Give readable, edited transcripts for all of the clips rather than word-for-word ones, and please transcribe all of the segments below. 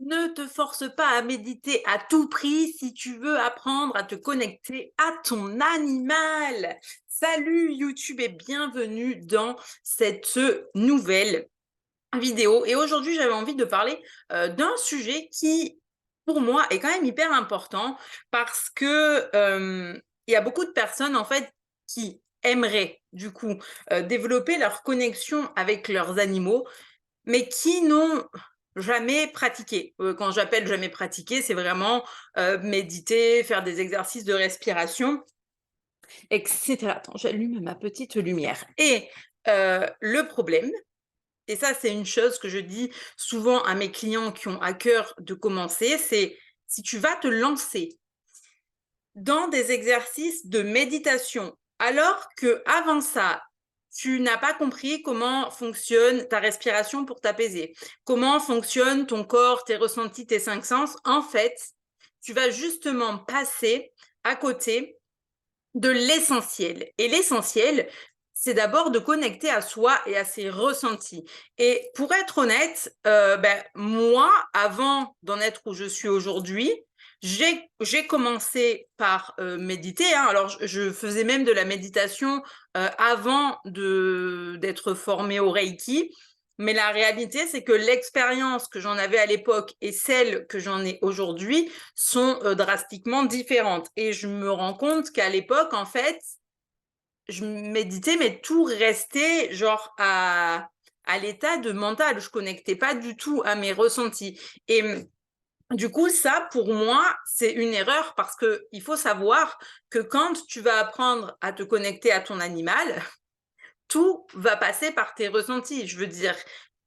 Ne te force pas à méditer à tout prix si tu veux apprendre à te connecter à ton animal. Salut YouTube et bienvenue dans cette nouvelle vidéo. Et aujourd'hui, j'avais envie de parler d'un sujet qui, pour moi, est quand même hyper important parce que il y a beaucoup de personnes en fait qui aimeraient du coup développer leur connexion avec leurs animaux, mais qui n'ont jamais pratiqué. Quand j'appelle jamais pratiqué, c'est vraiment méditer, faire des exercices de respiration, etc. Attends, j'allume ma petite lumière. Et le problème, et ça c'est une chose que je dis souvent à mes clients qui ont à cœur de commencer, c'est si tu vas te lancer dans des exercices de méditation, alors que avant ça, tu n'as pas compris comment fonctionne ta respiration pour t'apaiser, comment fonctionne ton corps, tes ressentis, tes cinq sens, en fait, tu vas justement passer à côté de l'essentiel. Et l'essentiel, c'est d'abord de connecter à soi et à ses ressentis. Et pour être honnête, moi, avant d'en être où je suis aujourd'hui, j'ai commencé par méditer, hein. Alors, je faisais même de la méditation avant d'être formée au Reiki. Mais la réalité, c'est que l'expérience que j'en avais à l'époque et celle que j'en ai aujourd'hui sont drastiquement différentes. Et je me rends compte qu'à l'époque, en fait, je méditais, mais tout restait genre à l'état de mental. Je connectais pas du tout à mes ressentis. Et du coup, ça, pour moi, c'est une erreur parce que il faut savoir que quand tu vas apprendre à te connecter à ton animal, tout va passer par tes ressentis. Je veux dire,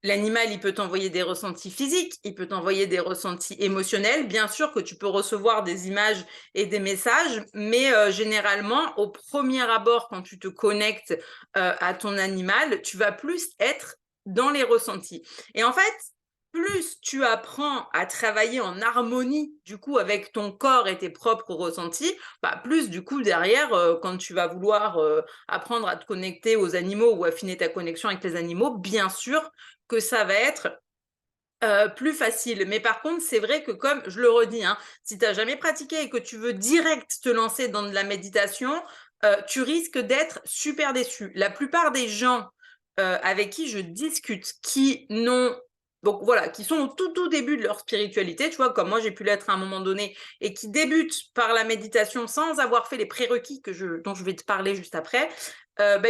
l'animal, il peut t'envoyer des ressentis physiques, il peut t'envoyer des ressentis émotionnels. Bien sûr que tu peux recevoir des images et des messages, mais généralement, au premier abord, quand tu te connectes à ton animal, tu vas plus être dans les ressentis. Et en fait, plus tu apprends à travailler en harmonie du coup avec ton corps et tes propres ressentis, bah, plus du coup derrière, quand tu vas vouloir apprendre à te connecter aux animaux ou affiner ta connexion avec les animaux, bien sûr que ça va être plus facile. Mais par contre, c'est vrai que comme je le redis, hein, si tu n'as jamais pratiqué et que tu veux direct te lancer dans de la méditation, tu risques d'être super déçu. La plupart des gens avec qui je discute, qui n'ont donc voilà, qui sont au tout début de leur spiritualité, tu vois, comme moi j'ai pu l'être à un moment donné, et qui débutent par la méditation sans avoir fait les prérequis dont je vais te parler juste après,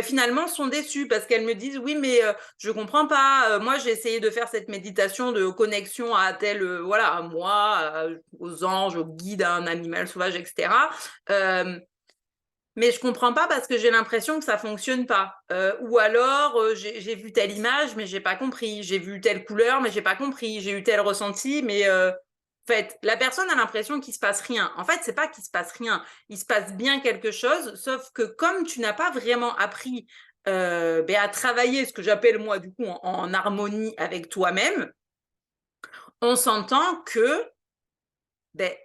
finalement sont déçus parce qu'elles me disent oui, mais je comprends pas. Moi, j'ai essayé de faire cette méditation de connexion à tel, voilà, à moi, aux anges, aux guides, à un animal sauvage, etc. Euh, mais je comprends pas parce que j'ai l'impression que ça fonctionne pas. Ou alors, j'ai vu telle image, mais j'ai pas compris. J'ai vu telle couleur, mais j'ai pas compris. J'ai eu tel ressenti, mais en fait, la personne a l'impression qu'il se passe rien. En fait, c'est pas qu'il se passe rien. Il se passe bien quelque chose, sauf que comme tu n'as pas vraiment appris à travailler ce que j'appelle moi du coup en harmonie avec toi-même, on s'entend que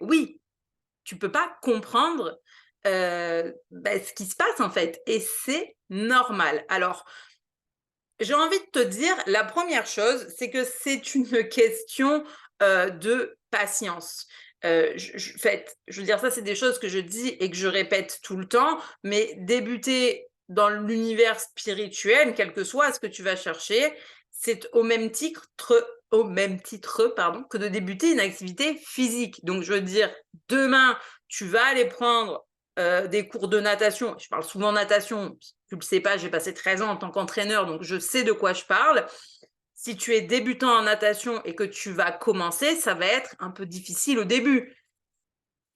oui, tu peux pas comprendre ce qui se passe en fait, et c'est normal. Alors, j'ai envie de te dire, la première chose, c'est que c'est une question de patience. En fait, je veux dire, ça, c'est des choses que je dis et que je répète tout le temps, mais débuter dans l'univers spirituel, quel que soit ce que tu vas chercher, c'est au même titre, pardon, que de débuter une activité physique. Donc, je veux dire, demain, tu vas aller prendre des cours de natation. Je parle souvent natation, tu le sais pas, j'ai passé 13 ans en tant qu'entraîneur, donc je sais de quoi je parle. Si tu es débutant en natation et que tu vas commencer, ça va être un peu difficile au début.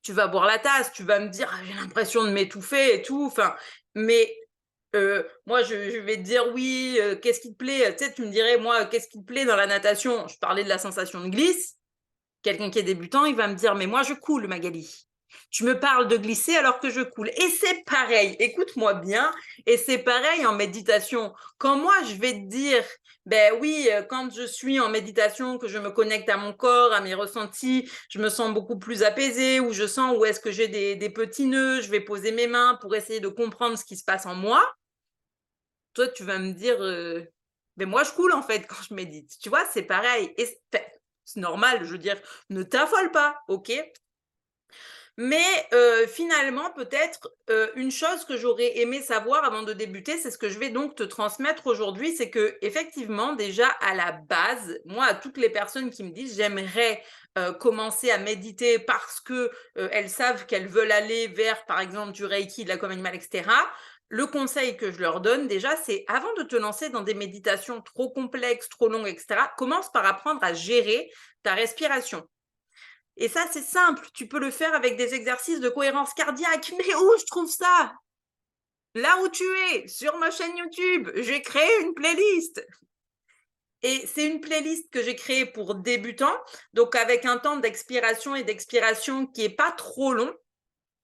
Tu vas boire la tasse, tu vas me dire, ah, j'ai l'impression de m'étouffer et tout. Enfin, mais moi, je vais te dire, oui, qu'est-ce qui te plaît? Tu sais, tu me dirais, moi, qu'est-ce qui te plaît dans la natation? Je parlais de la sensation de glisse. Quelqu'un qui est débutant, il va me dire, mais moi, je coule, Magali. Tu me parles de glisser alors que je coule. Et c'est pareil, écoute-moi bien, et c'est pareil en méditation. Quand moi, je vais te dire, ben oui, quand je suis en méditation, que je me connecte à mon corps, à mes ressentis, je me sens beaucoup plus apaisée, ou je sens où est-ce que j'ai des petits nœuds, je vais poser mes mains pour essayer de comprendre ce qui se passe en moi. Toi, tu vas me dire, ben moi, je coule en fait quand je médite. Tu vois, c'est pareil. Et c'est normal, je veux dire, ne t'affole pas, OK? Mais finalement, peut-être, une chose que j'aurais aimé savoir avant de débuter, c'est ce que je vais donc te transmettre aujourd'hui, c'est que effectivement, déjà à la base, moi, à toutes les personnes qui me disent: «J'aimerais, commencer à méditer parce que, elles savent qu'elles veulent aller vers, par exemple, du reiki, de la com animale et cetera». Le conseil que je leur donne déjà, c'est avant de te lancer dans des méditations trop complexes, trop longues et cetera, commence par apprendre à gérer ta respiration. Et ça, c'est simple, tu peux le faire avec des exercices de cohérence cardiaque. Mais où je trouve ça? Là où tu es, sur ma chaîne YouTube, j'ai créé une playlist. Et c'est une playlist que j'ai créée pour débutants, donc avec un temps d'expiration et d'expiration qui est pas trop long.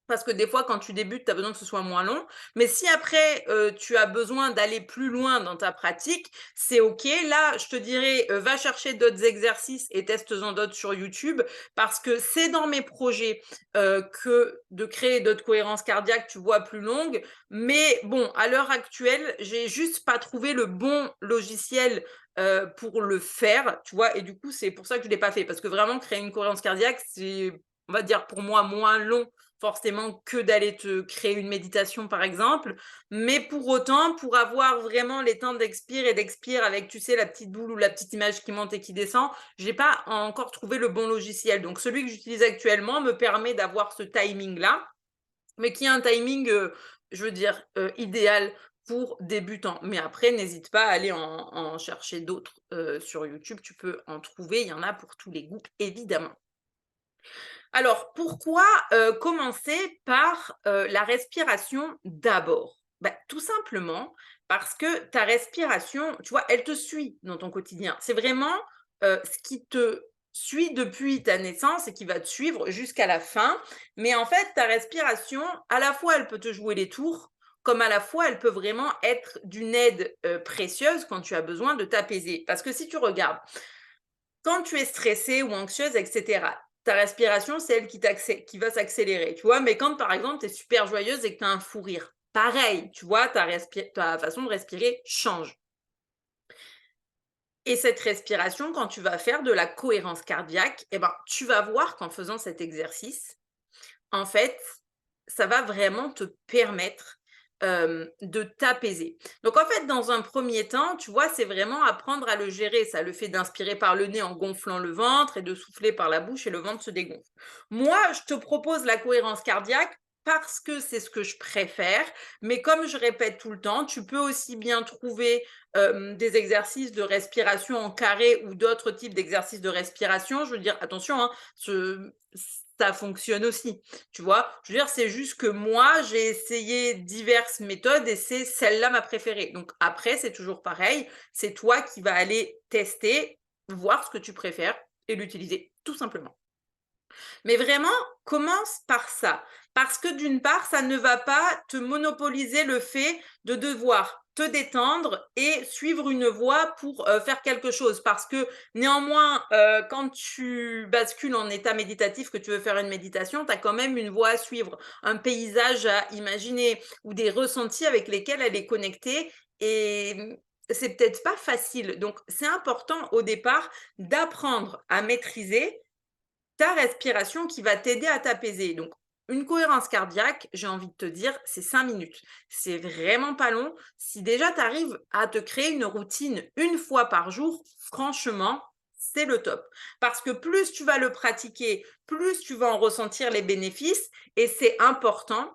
Parce que des fois, quand tu débutes, tu as besoin que ce soit moins long. Mais si après, tu as besoin d'aller plus loin dans ta pratique, c'est OK. Là, je te dirais, va chercher d'autres exercices et teste-en d'autres sur YouTube parce que c'est dans mes projets, que de créer d'autres cohérences cardiaques, tu vois, plus longues. Mais bon, à l'heure actuelle, j'ai juste pas trouvé le bon logiciel, pour le faire, tu vois? Et du coup, c'est pour ça que je l'ai pas fait parce que vraiment créer une cohérence cardiaque, c'est, on va dire, pour moi, moins long forcément que d'aller te créer une méditation, par exemple. Mais pour autant, pour avoir vraiment les temps d'expire et d'expire avec, tu sais, la petite boule ou la petite image qui monte et qui descend, j'ai pas encore trouvé le bon logiciel. Donc, celui que j'utilise actuellement me permet d'avoir ce timing-là, mais qui est un timing, je veux dire, idéal pour débutants. Mais après, n'hésite pas à aller en chercher d'autres sur YouTube. Tu peux en trouver, il y en a pour tous les goûts, évidemment. Alors, pourquoi, commencer par, la respiration d'abord? Bah, tout simplement parce que ta respiration, tu vois, elle te suit dans ton quotidien. C'est vraiment, ce qui te suit depuis ta naissance et qui va te suivre jusqu'à la fin. Mais en fait, ta respiration, à la fois, elle peut te jouer les tours, comme à la fois, elle peut vraiment être d'une aide, précieuse quand tu as besoin de t'apaiser. Parce que si tu regardes, quand tu es stressée ou anxieuse et cetera, ta respiration, c'est elle qui va s'accélérer, tu vois? Mais quand, par exemple, tu es super joyeuse et que tu as un fou rire, pareil, tu vois? Ta façon de respirer change. Et cette respiration, quand tu vas faire de la cohérence cardiaque, eh ben, tu vas voir qu'en faisant cet exercice, en fait, ça va vraiment te permettre, de t'apaiser. Donc en fait, dans un premier temps, tu vois, c'est vraiment apprendre à le gérer ça, le fait d'inspirer par le nez en gonflant le ventre et de souffler par la bouche et le ventre se dégonfle. Moi, je te propose la cohérence cardiaque parce que c'est ce que je préfère, mais comme je répète tout le temps, tu peux aussi bien trouver, des exercices de respiration en carré ou d'autres types d'exercices de respiration. Je veux dire, attention, hein, ce ça fonctionne aussi. Tu vois? Je veux dire, c'est juste que moi, j'ai essayé diverses méthodes et c'est celle-là ma préférée. Donc après, c'est toujours pareil, c'est toi qui vas aller tester, voir ce que tu préfères et l'utiliser, tout simplement. Mais vraiment, commence par ça. Parce que d'une part, ça ne va pas te monopoliser le fait de devoir te détendre et suivre une voie pour faire quelque chose. Parce que néanmoins, quand tu bascules en état méditatif, que tu veux faire une méditation, tu as quand même une voie à suivre, un paysage à imaginer ou des ressentis avec lesquels elle est connectée. Et c'est peut-être pas facile. Donc, c'est important au départ d'apprendre à maîtriser ta respiration qui va t'aider à t'apaiser. Donc, une cohérence cardiaque, j'ai envie de te dire, c'est 5 minutes. C'est vraiment pas long. Si déjà tu arrives à te créer une routine une fois par jour, franchement, c'est le top. Parce que plus tu vas le pratiquer, plus tu vas en ressentir les bénéfices. Et c'est important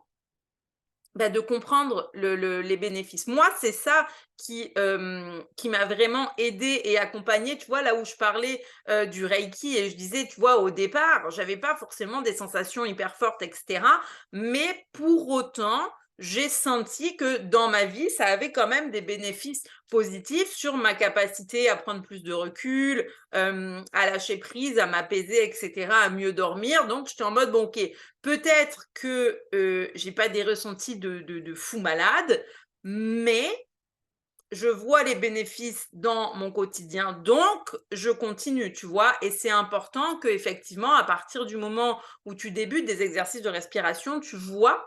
bah, de comprendre les bénéfices. Moi, c'est ça qui m'a vraiment aidée et accompagnée, tu vois? Là où je parlais, du reiki et je disais, tu vois, au départ, j'avais pas forcément des sensations hyper fortes et cetera, mais pour autant, j'ai senti que dans ma vie, ça avait quand même des bénéfices positifs sur ma capacité à prendre plus de recul, à lâcher prise, à m'apaiser et cetera, à mieux dormir. Donc j'étais en mode: «Bon OK, peut-être que, j'ai pas des ressentis de fou malade, mais je vois les bénéfices dans mon quotidien, donc je continue», tu vois? Et c'est important qu'effectivement, à partir du moment où tu débutes des exercices de respiration, tu vois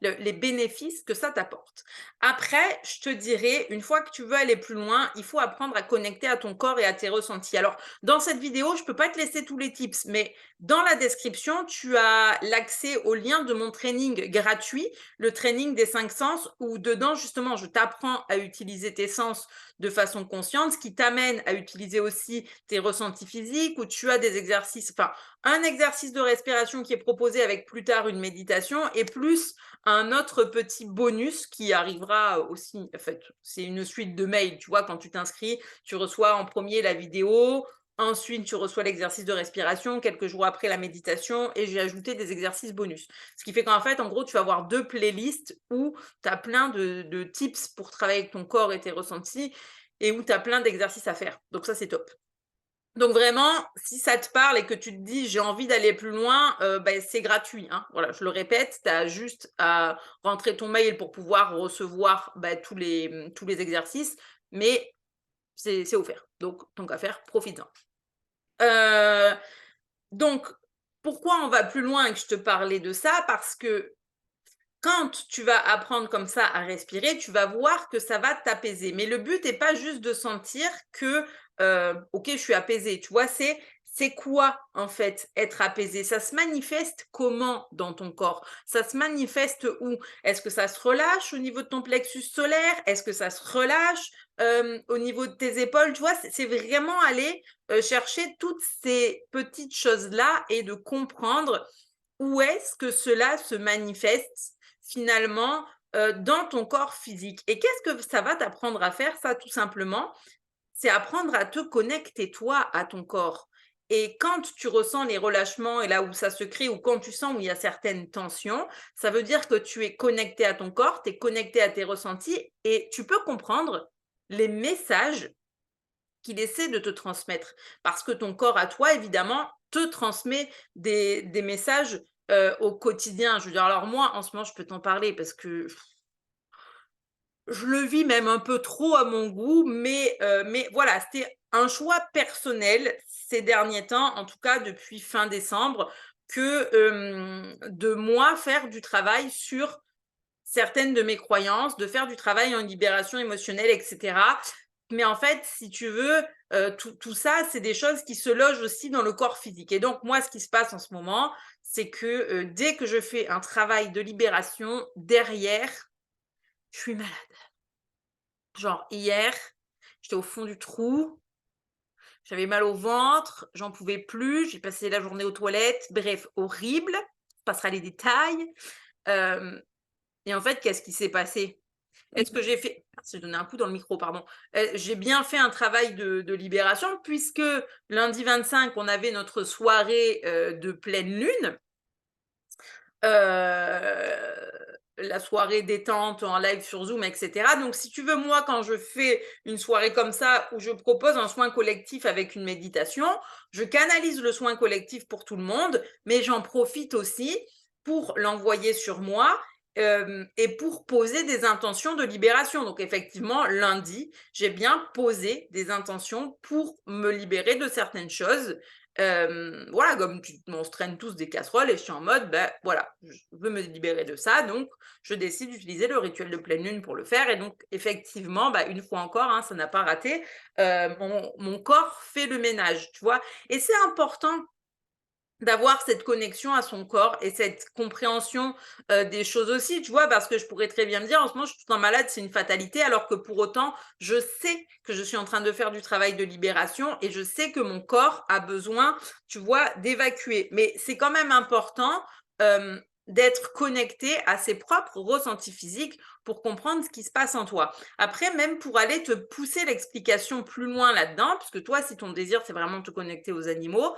les bénéfices que ça t'apporte. Après, je te dirais, une fois que tu veux aller plus loin, il faut apprendre à connecter à ton corps et à tes ressentis. Alors, dans cette vidéo, je ne peux pas te laisser tous les tips, mais dans la description, tu as l'accès au lien de mon training gratuit, le training des 5 sens, où dedans, justement, je t'apprends à utiliser tes sens de façon consciente, ce qui t'amène à utiliser aussi tes ressentis physiques, où tu as des exercices, enfin, un exercice de respiration qui est proposé avec plus tard une méditation et plus un autre petit bonus qui arrivera aussi. En fait, c'est une suite de mails. Tu vois, quand tu t'inscris, tu reçois en premier la vidéo, ensuite tu reçois l'exercice de respiration, quelques jours après la méditation, et j'ai ajouté des exercices bonus. Ce qui fait qu'en fait, en gros, tu vas avoir 2 playlists où tu as plein de tips pour travailler avec ton corps et tes ressentis et où tu as plein d'exercices à faire. Donc ça, c'est top. Donc vraiment, si ça te parle et que tu te dis: «J'ai envie d'aller plus loin», c'est gratuit, hein. Voilà, je le répète, tu as juste à rentrer ton mail pour pouvoir recevoir, tous les exercices, mais c'est offert. Donc tant qu'à faire, profites-en. Heu, donc pourquoi on va plus loin et que je te parlais de ça? Parce que quand tu vas apprendre comme ça à respirer, tu vas voir que ça va t'apaiser. Mais le but n'est pas juste de sentir que, OK, je suis apaisée, tu vois? C'est quoi, en fait, être apaisé? Ça se manifeste comment dans ton corps? Ça se manifeste où? Est-ce que ça se relâche au niveau de ton plexus solaire? Est-ce que ça se relâche, au niveau de tes épaules? Tu vois? C'est vraiment aller, chercher toutes ces petites choses-là et de comprendre où est-ce que cela se manifeste finalement, dans ton corps physique. Et qu'est-ce que ça va t'apprendre à faire ça, tout simplement? C'est apprendre à te connecter toi à ton corps. Et quand tu ressens les relâchements et là où ça se crée ou quand tu sens où il y a certaines tensions, ça veut dire que tu es connecté à ton corps, tu es connecté à tes ressentis et tu peux comprendre les messages qu'il essaie de te transmettre. Parce que ton corps à toi, évidemment, te transmet des messages au quotidien. Je veux dire, alors moi, en ce moment, je peux t'en parler parce que je le vis même un peu trop à mon goût, mais voilà, c'était un choix personnel ces derniers temps, en tout cas depuis fin décembre, que de moi faire du travail sur certaines de mes croyances, de faire du travail en libération émotionnelle, etc. Mais en fait, si tu veux, tout ça, c'est des choses qui se logent aussi dans le corps physique. Et donc, moi, ce qui se passe en ce moment, c'est que dès que je fais un travail de libération, derrière, je suis malade. Genre, hier, j'étais au fond du trou, j'avais mal au ventre, j'en pouvais plus, j'ai passé la journée aux toilettes, bref, horrible. On passera les détails. Euh, et en fait, qu'est-ce qui s'est passé? Est-ce que j'ai fait ah, j'ai donné un coup dans le micro, pardon. J'ai bien fait un travail de libération puisque lundi 25, on avait notre soirée, de pleine lune. La soirée détente en live sur Zoom, et cetera. Donc si tu veux, moi, quand je fais une soirée comme ça où je propose un soin collectif avec une méditation, je canalise le soin collectif pour tout le monde, mais j'en profite aussi pour l'envoyer sur moi, et pour poser des intentions de libération. Donc effectivement, lundi, j'ai bien posé des intentions pour me libérer de certaines choses. Voilà, comme on se traîne tous des casseroles et je suis en mode, ben voilà, je veux me libérer de ça, donc je décide d'utiliser le rituel de pleine lune pour le faire. Et donc effectivement, bah, une fois encore, hein, ça n'a pas raté, mon corps fait le ménage, tu vois. Et c'est important d'avoir cette connexion à son corps et cette compréhension, des choses aussi, tu vois? Parce que je pourrais très bien me dire: «En ce moment, je suis tout le temps malade, c'est une fatalité», alors que pour autant, je sais que je suis en train de faire du travail de libération et je sais que mon corps a besoin, tu vois, d'évacuer. Mais c'est quand même important, d'être connecté à ses propres ressentis physiques pour comprendre ce qui se passe en toi. Après, même pour aller te pousser l'explication plus loin là-dedans, puisque toi, si ton désir, c'est vraiment de te connecter aux animaux,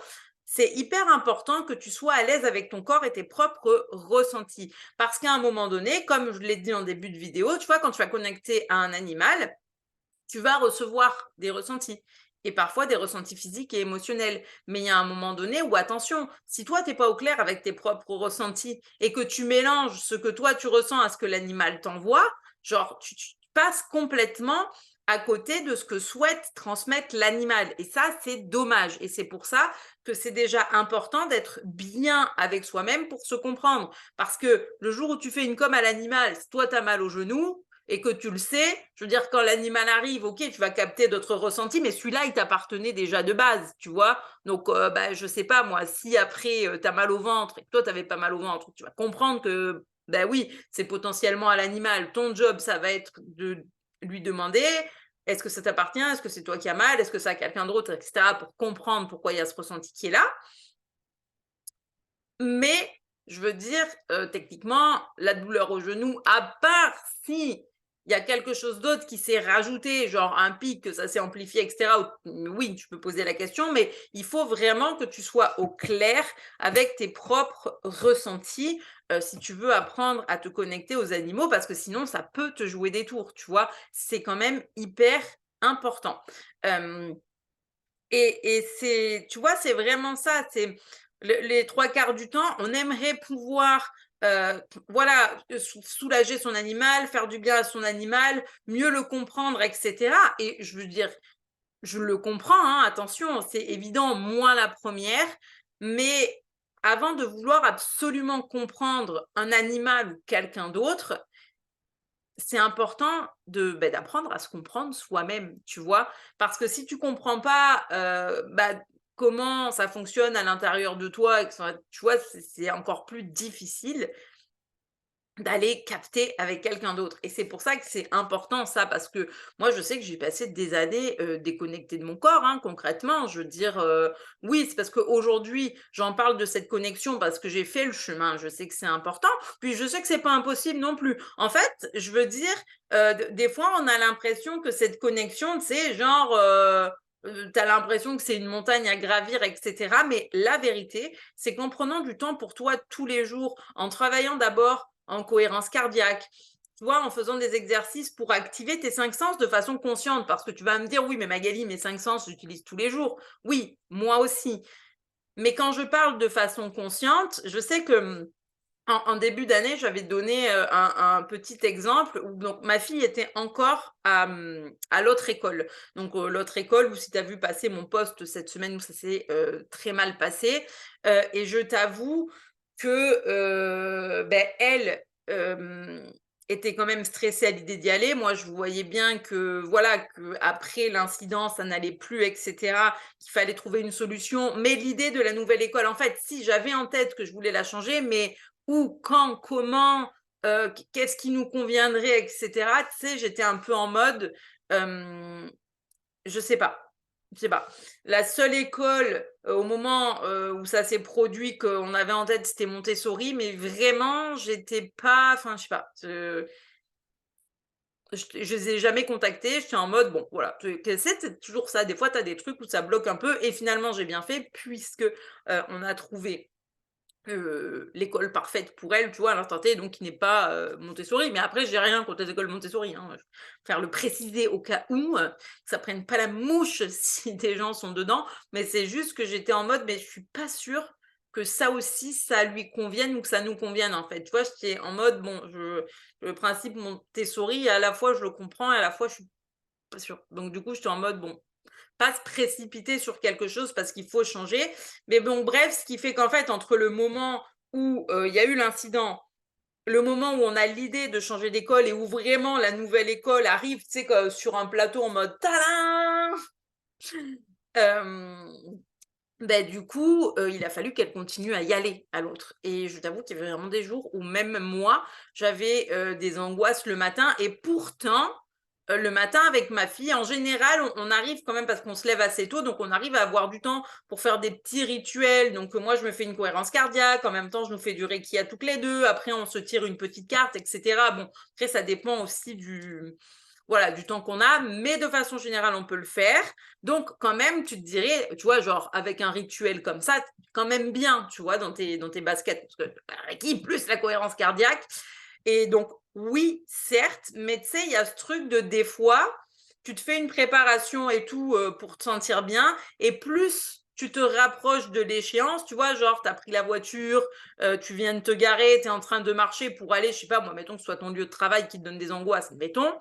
c'est hyper important que tu sois à l'aise avec ton corps et tes propres ressentis. Parce qu'à un moment donné, comme je l'ai dit en début de vidéo, tu vois, quand tu vas connecter à un animal, tu vas recevoir des ressentis. Et parfois des ressentis physiques et émotionnels. Mais il y a un moment donné où, attention, si toi, tu n'es pas au clair avec tes propres ressentis et que tu mélanges ce que toi, tu ressens à ce que l'animal t'envoie, genre, tu passes complètement à côté de ce que souhaite transmettre l'animal. Et ça, c'est dommage. Et c'est pour ça que c'est déjà important d'être bien avec soi-même pour se comprendre. Parce que le jour où tu fais une com à l'animal, si toi, tu as mal au genou et que tu le sais, je veux dire, quand l'animal arrive, ok, tu vas capter d'autres ressentis, mais celui-là, il t'appartenait déjà de base, tu vois. Donc, je sais pas, moi, si après, tu as mal au ventre et que toi, tu n'avais pas mal au ventre, tu vas comprendre que, ben oui, c'est potentiellement à l'animal. Ton job, ça va être de lui demander est-ce que ça t'appartient, est-ce que c'est toi qui as mal, est-ce que ça a quelqu'un d'autre, etc., pour comprendre pourquoi il y a ce ressenti qui est là. Mais je veux dire, techniquement, la douleur au genou, à part si il y a quelque chose d'autre qui s'est rajouté, genre un pic, que ça s'est amplifié, et cetera, oui, tu peux poser la question, mais il faut vraiment que tu sois au clair avec tes propres ressentis, si tu veux apprendre à te connecter aux animaux, parce que sinon ça peut te jouer des tours, tu vois? C'est quand même hyper important. Hem et c'est tu vois, c'est vraiment ça, c'est les 3/4 du temps, on aimerait pouvoir, voilà, soulager son animal, faire du bien à son animal, mieux le comprendre et cetera et je veux dire, je le comprends, hein, attention, c'est évident, moi la première, mais avant de vouloir absolument comprendre un animal ou quelqu'un d'autre, c'est important d'apprendre à se comprendre soi-même, tu vois? Parce que si tu comprends pas, comment ça fonctionne à l'intérieur de toi et que ça tu vois, c'est encore plus difficile d'aller capter avec quelqu'un d'autre et c'est pour ça que c'est important ça, parce que moi je sais que j'ai passé des années, déconnectée de mon corps, hein, concrètement. Je veux dire, oui, c'est parce qu'aujourd'hui, j'en parle de cette connexion parce que j'ai fait le chemin, je sais que c'est important, puis je sais que c'est pas impossible non plus. En fait, je veux dire, des fois, on a l'impression que cette connexion, tu sais, genre, tu as l'impression que c'est une montagne à gravir et cetera, mais la vérité, c'est qu'en prenant du temps pour toi tous les jours, en travaillant d'abord en cohérence cardiaque, tu vois, en faisant des exercices pour activer tes 5 sens de façon consciente. Parce que tu vas me dire, oui, mais Magali, mes 5 sens, j'utilise tous les jours. Oui, moi aussi. Mais quand je parle de façon consciente, je sais que en début d'année, j'avais donné un petit exemple où donc ma fille était encore à l'autre école. Donc l'autre école où si tu as vu passer mon post cette semaine où ça s'est très mal passé. Et je t'avoue que elle était quand même stressée à l'idée d'y aller. Moi, je voyais bien que voilà, que après l'incident, ça n'allait plus, etc. Qu'il fallait trouver une solution. Mais l'idée de la nouvelle école, en fait, si j'avais en tête que je voulais la changer, mais où, quand, comment, qu'est-ce qui nous conviendrait, et cetera. Tu sais, j'étais un peu en mode, je sais pas, je sais pas. La seule école, au moment, où ça s'est produit qu'on avait en tête, c'était Montessori, mais vraiment, j'étais pas enfin, je sais pas, je les ai jamais contactés, j'étais en mode: «Bon, voilà». C'est toujours ça, des fois, tu as des trucs où ça bloque un peu et finalement, j'ai bien fait puisque, on a trouvé l'école parfaite pour elle, tu vois, à l'instant T, donc qui n'est pas, Montessori. Mais après, j'ai rien contre les écoles Montessori, hein, je préfère le préciser au cas où, que ça prenne pas la mouche si des gens sont dedans. Mais c'est juste que j'étais en mode: «Mais je suis pas sûre que ça aussi, ça lui convienne ou que ça nous convienne», en fait. Tu vois? J'étais en mode: «Bon, le principe Montessori, à la fois, je le comprends et à la fois, je suis pas sûre». Donc du coup, j'étais en mode: «Bon, pas se précipiter sur quelque chose parce qu'il faut changer. Mais bon, bref, ce qui fait qu'en fait, entre le moment où il y a eu l'incident, le moment où on a l'idée de changer d'école et où vraiment la nouvelle école arrive, tu sais, sur un plateau en mode tadam, du coup, il a fallu qu'elle continue à y aller à l'autre. Et je t'avoue qu'il y avait vraiment des jours où même moi, j'avais des angoisses le matin. Et pourtant, le matin avec ma fille, en général, on arrive quand même parce qu'on se lève assez tôt, donc on arrive à avoir du temps pour faire des petits rituels. Donc moi, je me fais une cohérence cardiaque, en même temps, je nous fais du reiki à toutes les 2. Après, on se tire une petite carte et cetera. Bon, après ça dépend aussi du voilà, du temps qu'on a, mais de façon générale, on peut le faire. Donc quand même, tu te dirais, tu vois, genre avec un rituel comme ça, quand même bien, tu vois, dans tes baskets, parce que reiki plus la cohérence cardiaque. Et donc oui, certes, mais tu sais, il y a ce truc de des fois, tu te fais une préparation et tout, pour te sentir bien et plus tu te rapproches de l'échéance, tu vois, genre tu as pris la voiture, tu viens de te garer, tu es en train de marcher pour aller, je sais pas moi, mettons que ce soit ton lieu de travail qui te donne des angoisses, mettons.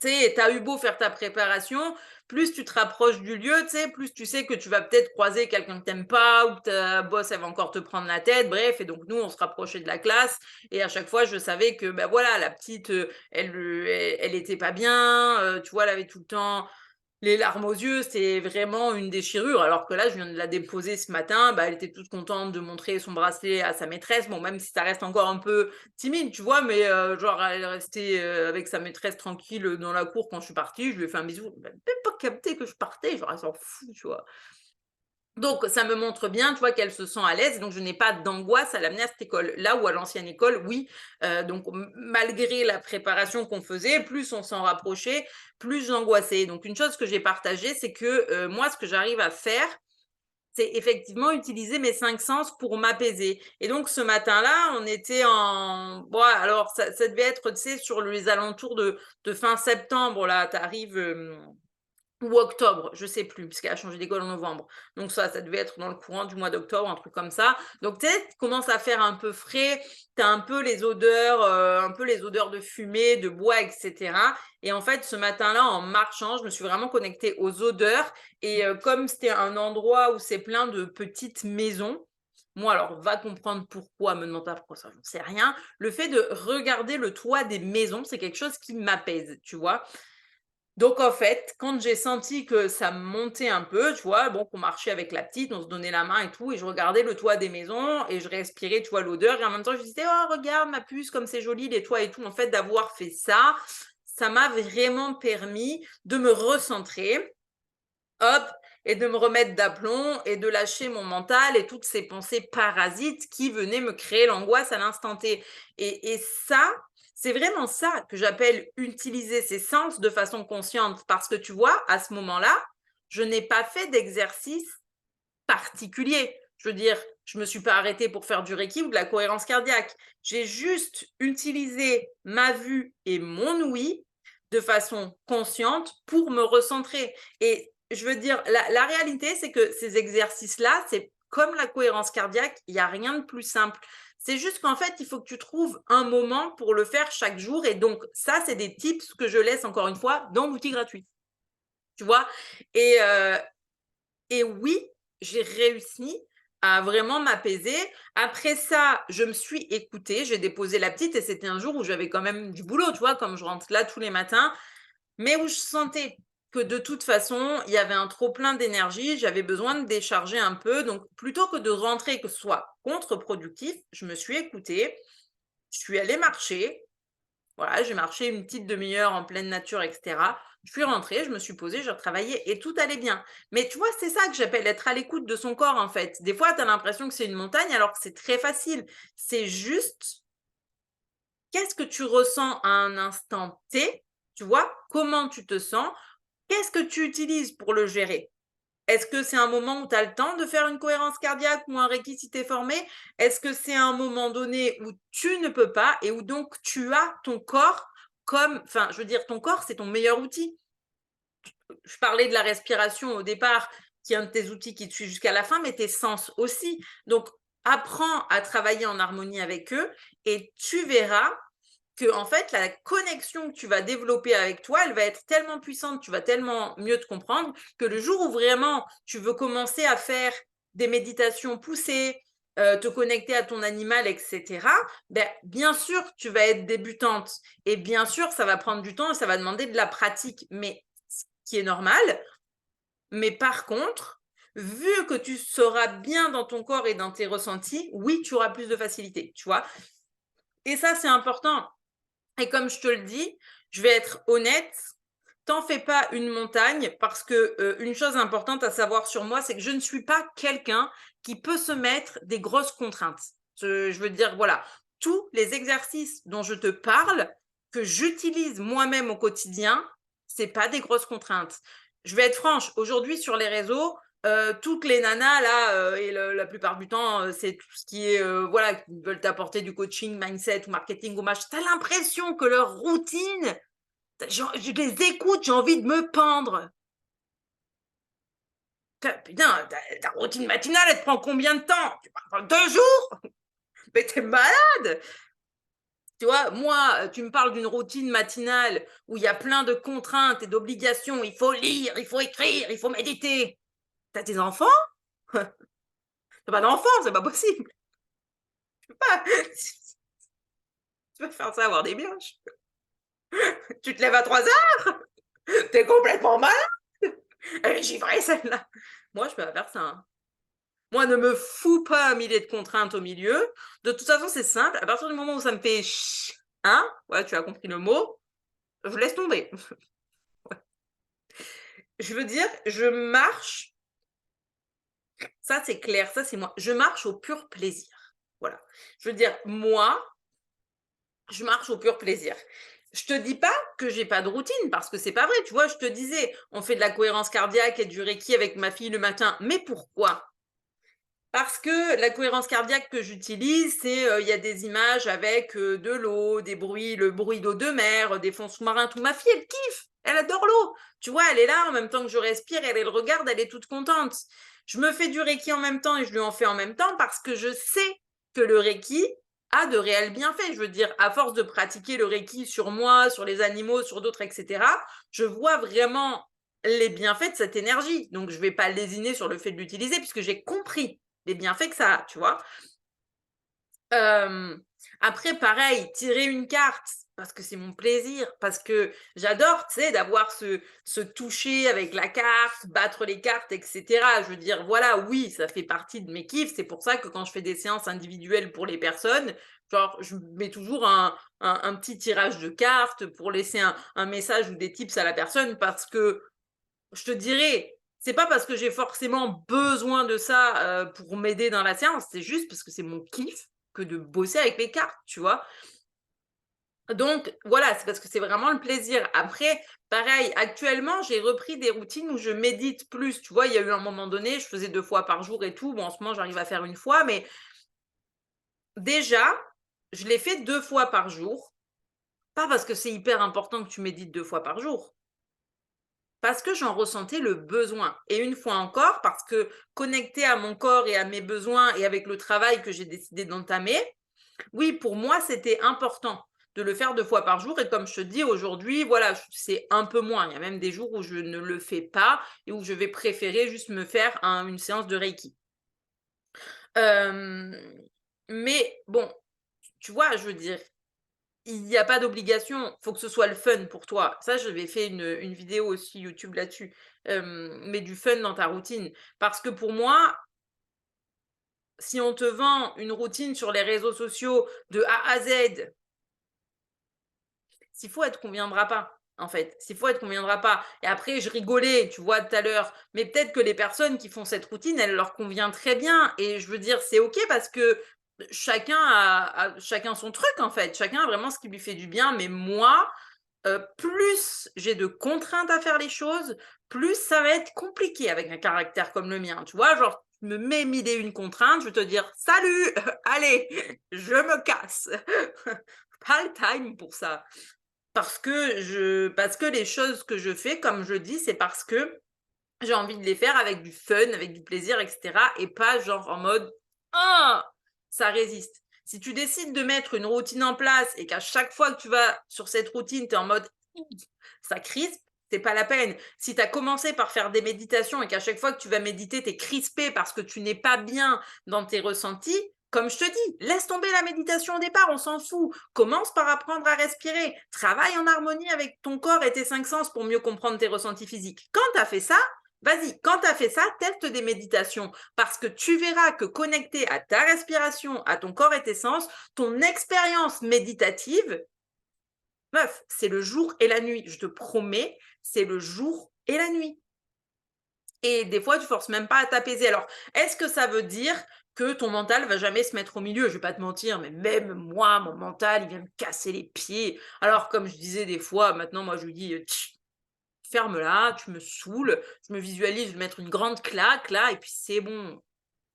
Tu sais, tu as eu beau faire ta préparation, plus tu te rapproches du lieu, tu sais, plus tu sais que tu vas peut-être croiser quelqu'un que t'aimes pas ou que ta boss, elle va encore te prendre la tête, bref. Et donc, nous, on se rapprochait de la classe et à chaque fois, je savais que, ben voilà, la petite, elle était pas bien, tu vois, elle avait tout le temps les larmes aux yeux, c'est vraiment une déchirure. Alors que là, je viens de la déposer ce matin, bah, elle était toute contente de montrer son bracelet à sa maîtresse. Bon, même si ça reste encore un peu timide, tu vois, mais genre, elle restait avec sa maîtresse tranquille dans la cour quand je suis partie. Je lui ai fait un bisou. Elle a même pas capté que je partais. Genre, elle s'en fout, tu vois. Donc, ça me montre bien, tu vois, qu'elle se sent à l'aise. Donc, je n'ai pas d'angoisse à l'amener à cette école. Là où à l'ancienne école, oui. Donc, malgré la préparation qu'on faisait, plus on s'en rapprochait, plus j'angoissais. Donc, une chose que j'ai partagée, c'est que moi, ce que j'arrive à faire, c'est effectivement utiliser mes 5 sens pour m'apaiser. Et donc, ce matin-là, on était en... Bon, alors, ça devait être, tu sais, sur les alentours de fin septembre, là, tu arrives... ou octobre, je sais plus, puisqu'elle a changé d'école en novembre. Donc ça devait être dans le courant du mois d'octobre, un truc comme ça. Donc tu sais, commence à faire un peu frais, tu as un peu les odeurs de fumée, de bois, etc. Et en fait, ce matin-là, en marchant, je me suis vraiment connectée aux odeurs. Et comme c'était un endroit où c'est plein de petites maisons, moi, alors, va comprendre pourquoi, me demande pas pourquoi ça, j'en sais rien. Le fait de regarder le toit des maisons, c'est quelque chose qui m'apaise, tu vois. Donc en fait, quand j'ai senti que ça montait un peu, tu vois, bon, qu'on marchait avec la petite, on se donnait la main et tout, et je regardais le toit des maisons et je respirais, tu vois, l'odeur, et en même temps, je disais, oh, regarde ma puce, comme c'est joli, les toits et tout. En fait, d'avoir fait ça, ça m'a vraiment permis de me recentrer, hop, et de me remettre d'aplomb et de lâcher mon mental et toutes ces pensées parasites qui venaient me créer l'angoisse à l'instant T. Et ça, c'est vraiment ça que j'appelle utiliser ses sens de façon consciente. Parce que tu vois, à ce moment-là, je n'ai pas fait d'exercice particulier. Je veux dire, je ne me suis pas arrêtée pour faire du Reiki ou de la cohérence cardiaque. J'ai juste utilisé ma vue et mon ouïe de façon consciente pour me recentrer. Et je veux dire, la réalité, c'est que ces exercices-là, c'est comme la cohérence cardiaque, il n'y a rien de plus simple. C'est juste qu'en fait, il faut que tu trouves un moment pour le faire chaque jour. Et donc, ça, c'est des tips que je laisse encore une fois dans l'outil gratuit. Tu vois. Et, et oui, j'ai réussi à vraiment m'apaiser. Après ça, je me suis écoutée, j'ai déposé la petite et c'était un jour où j'avais quand même du boulot, tu vois, comme je rentre là tous les matins, mais où je sentais que de toute façon, il y avait un trop plein d'énergie, j'avais besoin de décharger un peu. Donc, plutôt que de rentrer, que ce soit contre-productif, je me suis écoutée, je suis allée marcher, voilà, j'ai marché une petite demi-heure en pleine nature, et cetera. Je suis rentrée, je me suis posée, j'ai retravaillé et tout allait bien. Mais tu vois, c'est ça que j'appelle être à l'écoute de son corps, en fait. Des fois, tu as l'impression que c'est une montagne alors que c'est très facile. C'est juste, qu'est-ce que tu ressens à un instant T, tu vois? Comment tu te sens? Qu'est-ce que tu utilises pour le gérer? Est-ce que c'est un moment où tu as le temps de faire une cohérence cardiaque ou un Reiki si tu es formé? Est-ce que c'est un moment donné où tu ne peux pas et où donc tu as ton corps comme, enfin, je veux dire, ton corps, c'est ton meilleur outil. Je parlais de la respiration au départ, qui est un de tes outils qui te suit jusqu'à la fin, mais tes sens aussi. Donc, apprends à travailler en harmonie avec eux et tu verras que en fait, la connexion que tu vas développer avec toi, elle va être tellement puissante, tu vas tellement mieux te comprendre que le jour où vraiment tu veux commencer à faire des méditations poussées, te connecter à ton animal, etc., ben, bien sûr, tu vas être débutante. Et bien sûr, ça va prendre du temps et ça va demander de la pratique, mais ce qui est normal. Mais par contre, vu que tu seras bien dans ton corps et dans tes ressentis, oui, tu auras plus de facilité, tu vois. Et ça, c'est important. Et comme je te le dis, je vais être honnête, t'en fais pas une montagne parce que une chose importante à savoir sur moi, c'est que je ne suis pas quelqu'un qui peut se mettre des grosses contraintes. Je veux dire, voilà, tous les exercices dont je te parle, que j'utilise moi-même au quotidien, c'est pas des grosses contraintes. Je vais être franche, aujourd'hui sur les réseaux, toutes les nanas là, et la plupart du temps, c'est tout ce qui est, voilà, qui veulent t'apporter du coaching, mindset ou marketing ou machin. Tu as l'impression que leur routine, je les écoute, j'ai envie de me pendre. Putain, ta routine matinale, elle te prend combien de temps? Tu prends 2 jours? Mais t'es malade! Tu vois, moi, tu me parles d'une routine matinale où il y a plein de contraintes et d'obligations. Il faut lire, il faut écrire, il faut méditer. T'as tes enfants? T'as pas d'enfants, c'est pas possible. Tu peux pas, tu peux faire ça, avoir des mioches. Tu te lèves à 3 heures? T'es complètement malade. Elle est givrée, celle-là. Moi, je peux pas faire ça, hein. Moi, ne me fous pas un millier de contraintes au milieu. De toute façon, c'est simple. À partir du moment où ça me fait hein, ouais, tu as compris le mot, je laisse tomber. Je veux dire, je marche, ça c'est clair, ça c'est moi. Je marche au pur plaisir. Voilà. Je veux dire, moi, je marche au pur plaisir. Je te dis pas que j'ai pas de routine parce que c'est pas vrai. Tu vois, je te disais, on fait de la cohérence cardiaque et du Reiki avec ma fille le matin. Mais pourquoi? Parce que la cohérence cardiaque que j'utilise, c'est il y a des images avec de l'eau, des bruits, le bruit d'eau de mer, des fonds sous-marins, tout. Ma fille, elle kiffe, elle adore l'eau. Tu vois, elle est là en même temps que je respire, elle regarde, elle est toute contente. Je me fais du Reiki en même temps et je lui en fais en même temps parce que je sais que le Reiki a de réels bienfaits. Je veux dire, à force de pratiquer le Reiki sur moi, sur les animaux, sur d'autres, etc., je vois vraiment les bienfaits de cette énergie. Donc, je ne vais pas lésiner sur le fait de l'utiliser puisque j'ai compris les bienfaits que ça a, tu vois. Après, pareil, tirer une carte, parce que c'est mon plaisir, parce que j'adore, tu sais, d'avoir ce toucher avec la carte, battre les cartes, etc. Je veux dire, voilà, oui, ça fait partie de mes kiffs. C'est pour ça que quand je fais des séances individuelles pour les personnes, genre, je mets toujours un petit tirage de cartes pour laisser un message ou des tips à la personne, parce que je te dirais, c'est pas parce que j'ai forcément besoin de ça pour m'aider dans la séance, c'est juste parce que c'est mon kiff que de bosser avec les cartes, tu vois. Donc voilà, c'est parce que c'est vraiment le plaisir. Après, pareil, actuellement, j'ai repris des routines où je médite plus. Tu vois, il y a eu un moment donné, je faisais 2 fois par jour et tout. Bon, en ce moment, j'arrive à faire 1 fois, mais déjà, je l'ai fait 2 fois par jour. Pas parce que c'est hyper important que tu médites 2 fois par jour, parce que j'en ressentais le besoin. Et une fois encore, parce que connecté à mon corps et à mes besoins et avec le travail que j'ai décidé d'entamer, oui, pour moi, c'était important de le faire 2 fois par jour. Et comme je te dis, aujourd'hui, voilà, c'est un peu moins. Il y a même des jours où je ne le fais pas et où je vais préférer juste me faire une séance de Reiki. Euh, mais bon, tu vois, je veux dire, il n'y a pas d'obligation, faut que ce soit le fun pour toi. Ça, j'avais fait une vidéo aussi YouTube là-dessus. Mais du fun dans ta routine. Parce que pour moi, si on te vend une routine sur les réseaux sociaux de A à Z, s'il faut, elle te conviendra pas, en fait. S'il faut, elle te conviendra pas. Et après, je rigolais, tu vois, tout à l'heure. Mais peut-être que les personnes qui font cette routine, elle leur convient très bien. Et je veux dire, c'est OK parce que chacun a chacun son truc, en fait. Chacun a vraiment ce qui lui fait du bien. Mais moi, plus j'ai de contraintes à faire les choses, plus ça va être compliqué avec un caractère comme le mien. Tu vois, genre, tu me mets 1001 contraintes, je vais te dire salut, allez, je me casse. Pas le time pour ça. Parce que les choses que je fais, comme je dis, c'est parce que j'ai envie de les faire avec du fun, avec du plaisir, etc. Et pas genre en mode ah, ça résiste. Si tu décides de mettre une routine en place et qu'à chaque fois que tu vas sur cette routine, tu es en mode ça crispe, c'est pas la peine. Si tu as commencé par faire des méditations et qu'à chaque fois que tu vas méditer, tu es crispé parce que tu n'es pas bien dans tes ressentis, comme je te dis, laisse tomber la méditation au départ, on s'en fout. Commence par apprendre à respirer. Travaille en harmonie avec ton corps et tes 5 sens pour mieux comprendre tes ressentis physiques. Quand tu as fait ça, vas-y, quand tu as fait ça, teste des méditations parce que tu verras que connecté à ta respiration, à ton corps et tes sens, ton expérience méditative, meuf, c'est le jour et la nuit. Je te promets, c'est le jour et la nuit. Et des fois, tu forces même pas à t'apaiser. Alors, est-ce que ça veut dire que ton mental va jamais se mettre au milieu? Je vais pas te mentir, mais même moi, mon mental, il vient me casser les pieds. Alors, comme je disais des fois, maintenant, moi, je lui dis, ferme-la, tu me saoules. Je me visualise, je vais mettre une grande claque là, et puis c'est bon.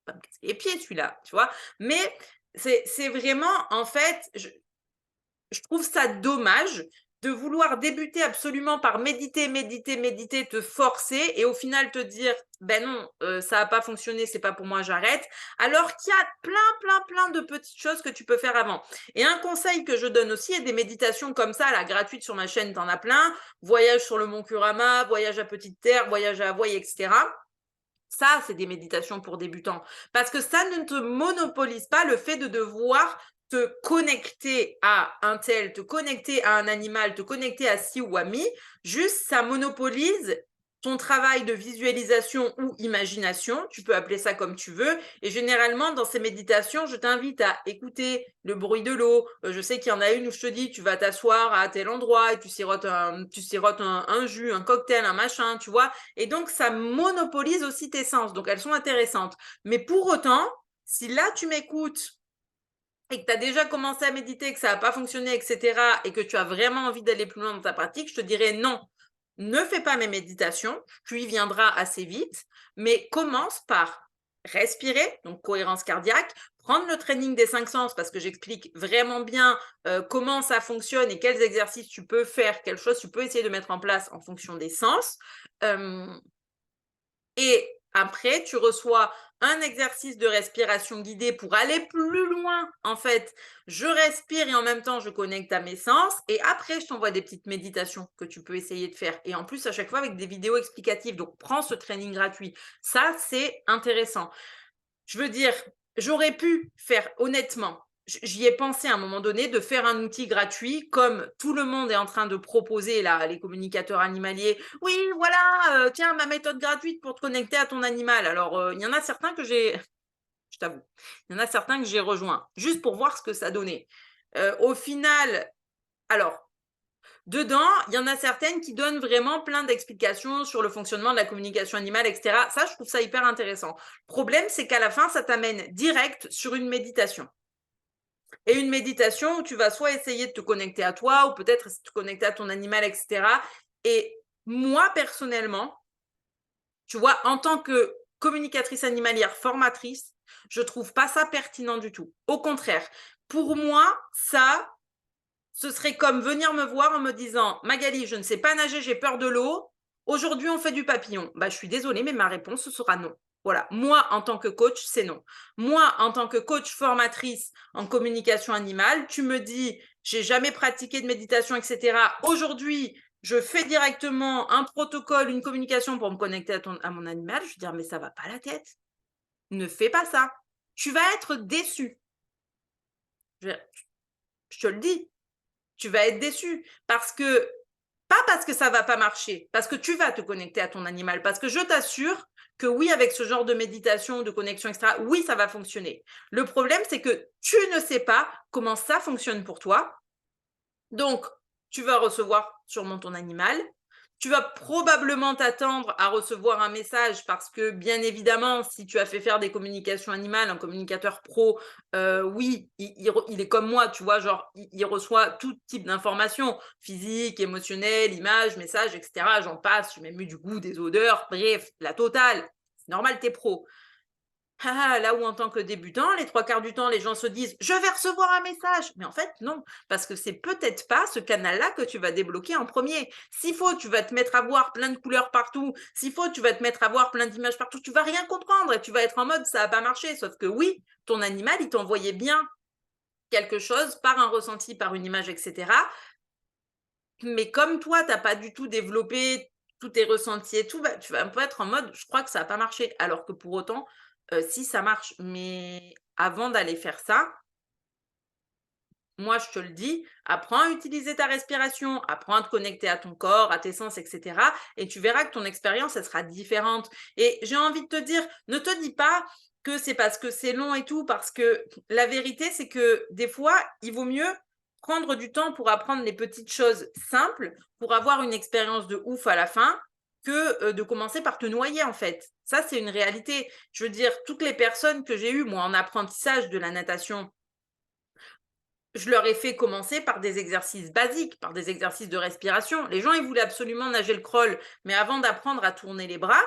Pas me casser les pieds, celui-là, tu vois. Mais c'est vraiment, en fait, je trouve ça dommage de vouloir débuter absolument par méditer, méditer, méditer, te forcer et au final te dire ben non, ça n'a pas fonctionné, c'est pas pour moi, j'arrête. Alors qu'il y a plein de petites choses que tu peux faire avant. Et un conseil que je donne aussi est des méditations comme ça, là, gratuites sur ma chaîne, t'en as plein. Voyage sur le Mont Kurama, voyage à Petite Terre, voyage à Hawaï, etc. Ça, c'est des méditations pour débutants. Parce que ça ne te monopolise pas le fait de devoir te connecter à un tel, te connecter à un animal, te connecter à ci ou à mi. Juste, ça monopolise ton travail de visualisation ou imagination, tu peux appeler ça comme tu veux. Et généralement, dans ces méditations, je t'invite à écouter le bruit de l'eau. Je sais qu'il y en a une où je te dis, tu vas t'asseoir à tel endroit et tu sirotes un jus, un cocktail, un machin, tu vois. Et donc, ça monopolise aussi tes sens. Donc, elles sont intéressantes. Mais pour autant, si là, tu m'écoutes et que tu as déjà commencé à méditer, que ça n'a pas fonctionné, etc., et que tu as vraiment envie d'aller plus loin dans ta pratique, je te dirais non, ne fais pas mes méditations, tu y viendras assez vite, mais commence par respirer, donc cohérence cardiaque, prendre le training des 5 sens parce que j'explique vraiment bien comment ça fonctionne et quels exercices tu peux faire, quelles choses tu peux essayer de mettre en place en fonction des sens. Et après, tu reçois un exercice de respiration guidée pour aller plus loin. En fait, je respire et en même temps, je connecte à mes sens. Et après, je t'envoie des petites méditations que tu peux essayer de faire. Et en plus, à chaque fois, avec des vidéos explicatives. Donc, prends ce training gratuit. Ça, c'est intéressant. Je veux dire, j'aurais pu faire, honnêtement, j'y ai pensé à un moment donné de faire un outil gratuit comme tout le monde est en train de proposer là, les communicateurs animaliers. Oui, voilà, tiens, ma méthode gratuite pour te connecter à ton animal. Alors, il y en a certains que je t'avoue, il y en a certains que j'ai rejoints, juste pour voir ce que ça donnait. Au final, alors, dedans, il y en a certaines qui donnent vraiment plein d'explications sur le fonctionnement de la communication animale, etc. Ça, je trouve ça hyper intéressant. Le problème, c'est qu'à la fin, ça t'amène direct sur une méditation. Et une méditation où tu vas soit essayer de te connecter à toi ou peut-être te connecter à ton animal, etc. Et moi, personnellement, tu vois, en tant que communicatrice animalière formatrice, je trouve pas ça pertinent du tout. Au contraire, pour moi, ça, ce serait comme venir me voir en me disant Magali, je ne sais pas nager, j'ai peur de l'eau. Aujourd'hui, on fait du papillon. Bah, je suis désolée, mais ma réponse ce sera non. Voilà, moi en tant que coach, c'est non. Moi en tant que coach formatrice en communication animale, tu me dis j'ai jamais pratiqué de méditation, etc. Aujourd'hui, je fais directement un protocole, une communication pour me connecter à mon animal. Je vais dire mais ça va pas la tête. Ne fais pas ça. Tu vas être déçu. Je te le dis, tu vas être déçu parce que pas parce que ça va pas marcher, parce que tu vas te connecter à ton animal, parce que je t'assure que oui, avec ce genre de méditation, de connexion, etc., oui, ça va fonctionner. Le problème, c'est que tu ne sais pas comment ça fonctionne pour toi. Donc, tu vas recevoir sûrement ton animal. Tu vas probablement t'attendre à recevoir un message parce que, bien évidemment, si tu as fait faire des communications animales, un communicateur pro, oui, il est comme moi, tu vois, genre, il reçoit tout type d'informations, physiques, émotionnelles, images, messages, etc. J'en passe, j'ai même eu du goût, des odeurs, bref, la totale. C'est normal, t'es pro. Là où en tant que débutant, les 3 quarts du temps, les gens se disent je vais recevoir un message. Mais en fait, non, parce que c'est peut-être pas ce canal-là que tu vas débloquer en premier. S'il faut, tu vas te mettre à voir plein de couleurs partout. S'il faut, tu vas te mettre à voir plein d'images partout. Tu vas rien comprendre et tu vas être en mode ça n'a pas marché. Sauf que oui, ton animal, il t'envoyait bien quelque chose par un ressenti, par une image, etc. Mais comme toi, tu n'as pas du tout développé tous tes ressentis et tout, bah, tu vas un peu être en mode je crois que ça n'a pas marché. Alors que pour autant, si ça marche. Mais avant d'aller faire ça, moi je te le dis, apprends à utiliser ta respiration, apprends à te connecter à ton corps, à tes sens, etc. Et tu verras que ton expérience, elle sera différente. Et j'ai envie de te dire, ne te dis pas que c'est parce que c'est long et tout, parce que la vérité, c'est que des fois, il vaut mieux prendre du temps pour apprendre les petites choses simples, pour avoir une expérience de ouf à la fin, que de commencer par te noyer en fait. Ça, c'est une réalité. Je veux dire, toutes les personnes que j'ai eues, moi, en apprentissage de la natation, je leur ai fait commencer par des exercices basiques, par des exercices de respiration. Les gens, ils voulaient absolument nager le crawl, mais avant d'apprendre à tourner les bras,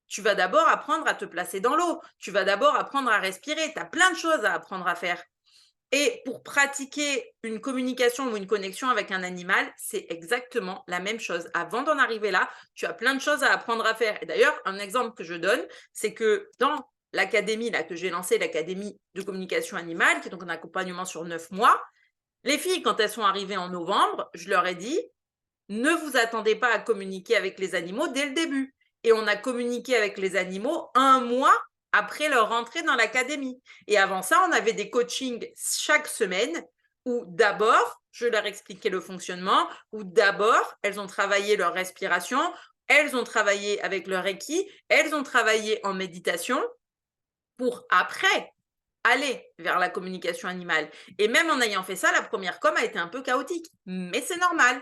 tu vas d'abord apprendre à te placer dans l'eau. Tu vas d'abord apprendre à respirer. Tu as plein de choses à apprendre à faire. Et pour pratiquer une communication ou une connexion avec un animal, c'est exactement la même chose. Avant d'en arriver là, tu as plein de choses à apprendre à faire. Et d'ailleurs, un exemple que je donne, c'est que dans l'académie là que j'ai lancée, l'académie de communication animale, qui est donc un accompagnement sur 9 mois, les filles, quand elles sont arrivées en novembre, je leur ai dit, ne vous attendez pas à communiquer avec les animaux dès le début. Et on a communiqué avec les animaux un mois après leur entrée dans l'académie. Et avant ça, on avait des coachings chaque semaine où d'abord, je leur expliquais le fonctionnement, où d'abord, elles ont travaillé leur respiration, elles ont travaillé avec leur Reiki, elles ont travaillé en méditation pour après aller vers la communication animale. Et même en ayant fait ça, la première com a été un peu chaotique. Mais c'est normal.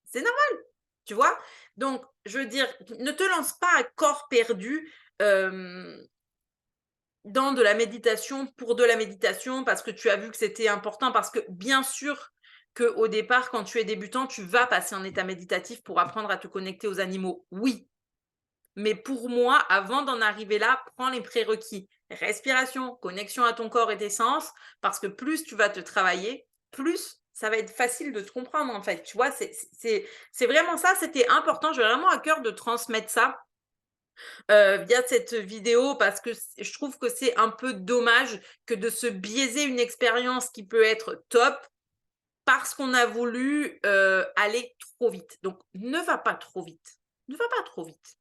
C'est normal, tu vois? Donc, je veux dire, ne te lance pas à corps perdu, dans de la méditation pour de la méditation parce que tu as vu que c'était important. Parce que bien sûr qu'au départ, quand tu es débutant, tu vas passer en état méditatif pour apprendre à te connecter aux animaux. Oui, mais pour moi, avant d'en arriver là, prends les prérequis. Respiration, connexion à ton corps et tes sens, parce que plus tu vas te travailler, plus ça va être facile de te comprendre en fait. Tu vois, c'est vraiment ça, c'était important. J'ai vraiment à cœur de transmettre ça via cette vidéo parce que je trouve que c'est un peu dommage que de se biaiser une expérience qui peut être top parce qu'on a voulu aller trop vite. Donc, ne va pas trop vite. Ne va pas trop vite.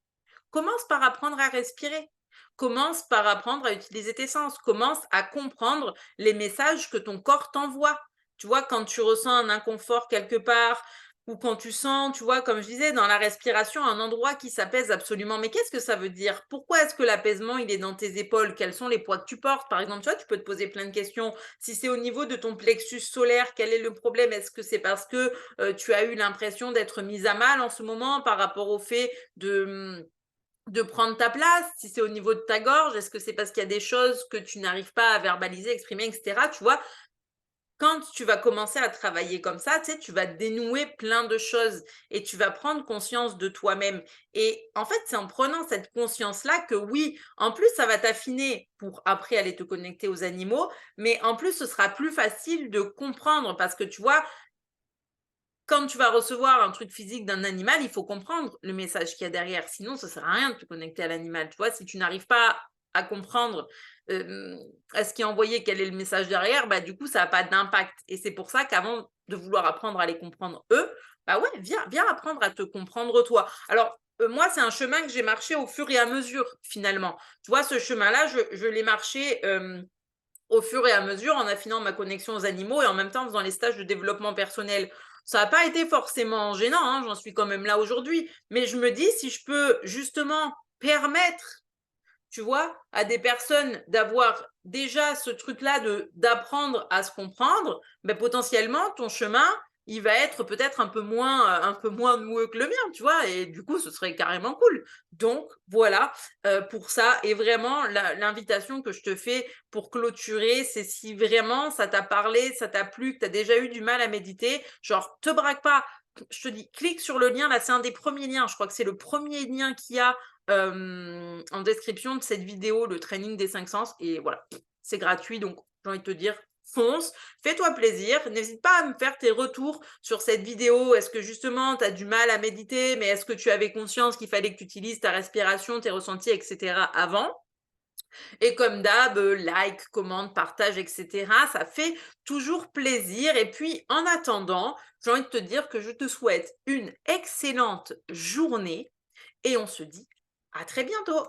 Commence par apprendre à respirer. Commence par apprendre à utiliser tes sens. Commence à comprendre les messages que ton corps t'envoie. Tu vois, quand tu ressens un inconfort quelque part, ou quand tu sens, tu vois, comme je disais, dans la respiration, un endroit qui s'apaise absolument. Mais qu'est-ce que ça veut dire? Pourquoi est-ce que l'apaisement, il est dans tes épaules? Quels sont les poids que tu portes? Par exemple, tu vois, tu peux te poser plein de questions. Si c'est au niveau de ton plexus solaire, quel est le problème? Est-ce que c'est parce que tu as eu l'impression d'être mise à mal en ce moment par rapport au fait de prendre ta place, si c'est au niveau de ta gorge, est-ce que c'est parce qu'il y a des choses que tu n'arrives pas à verbaliser, exprimer, etc. Tu vois, quand tu vas commencer à travailler comme ça, tu sais, tu vas dénouer plein de choses et tu vas prendre conscience de toi-même. Et en fait, c'est en prenant cette conscience-là que oui, en plus, ça va t'affiner pour après aller te connecter aux animaux, mais en plus, ce sera plus facile de comprendre parce que tu vois, quand tu vas recevoir un truc physique d'un animal, il faut comprendre le message qu'il y a derrière. Sinon, ça sert à rien de te connecter à l'animal. Tu vois, si tu n'arrives pas à comprendre à ce qui est envoyé, quel est le message derrière, bah, du coup, ça n'a pas d'impact. Et c'est pour ça qu'avant de vouloir apprendre à les comprendre eux, bah ouais, viens apprendre à te comprendre toi. Alors, moi, c'est un chemin que j'ai marché au fur et à mesure, finalement. Tu vois, ce chemin-là, je l'ai marché au fur et à mesure en affinant ma connexion aux animaux et en même temps en faisant les stages de développement personnel. Ça n'a pas été forcément gênant, hein, j'en suis quand même là aujourd'hui, mais je me dis si je peux justement permettre, tu vois, à des personnes d'avoir déjà ce truc-là d'apprendre à se comprendre, ben potentiellement ton chemin, il va être peut-être un peu moins noueux que le mien, tu vois, et du coup, ce serait carrément cool. Donc, voilà pour ça. Et vraiment, l'invitation que je te fais pour clôturer, c'est si vraiment ça t'a parlé, ça t'a plu, que tu as déjà eu du mal à méditer, genre, te braque pas. Je te dis, clique sur le lien, là, c'est un des premiers liens. Je crois que c'est le premier lien qu'il y a en description de cette vidéo, le training des 5 sens. Et voilà, c'est gratuit. Donc, j'ai envie de te dire, fonce, fais-toi plaisir. N'hésite pas à me faire tes retours sur cette vidéo. Est-ce que justement, tu as du mal à méditer, mais est-ce que tu avais conscience qu'il fallait que tu utilises ta respiration, tes ressentis, etc. avant? Et comme d'hab, like, commente, partage, etc. Ça fait toujours plaisir. Et puis, en attendant, j'ai envie de te dire que je te souhaite une excellente journée et on se dit à très bientôt.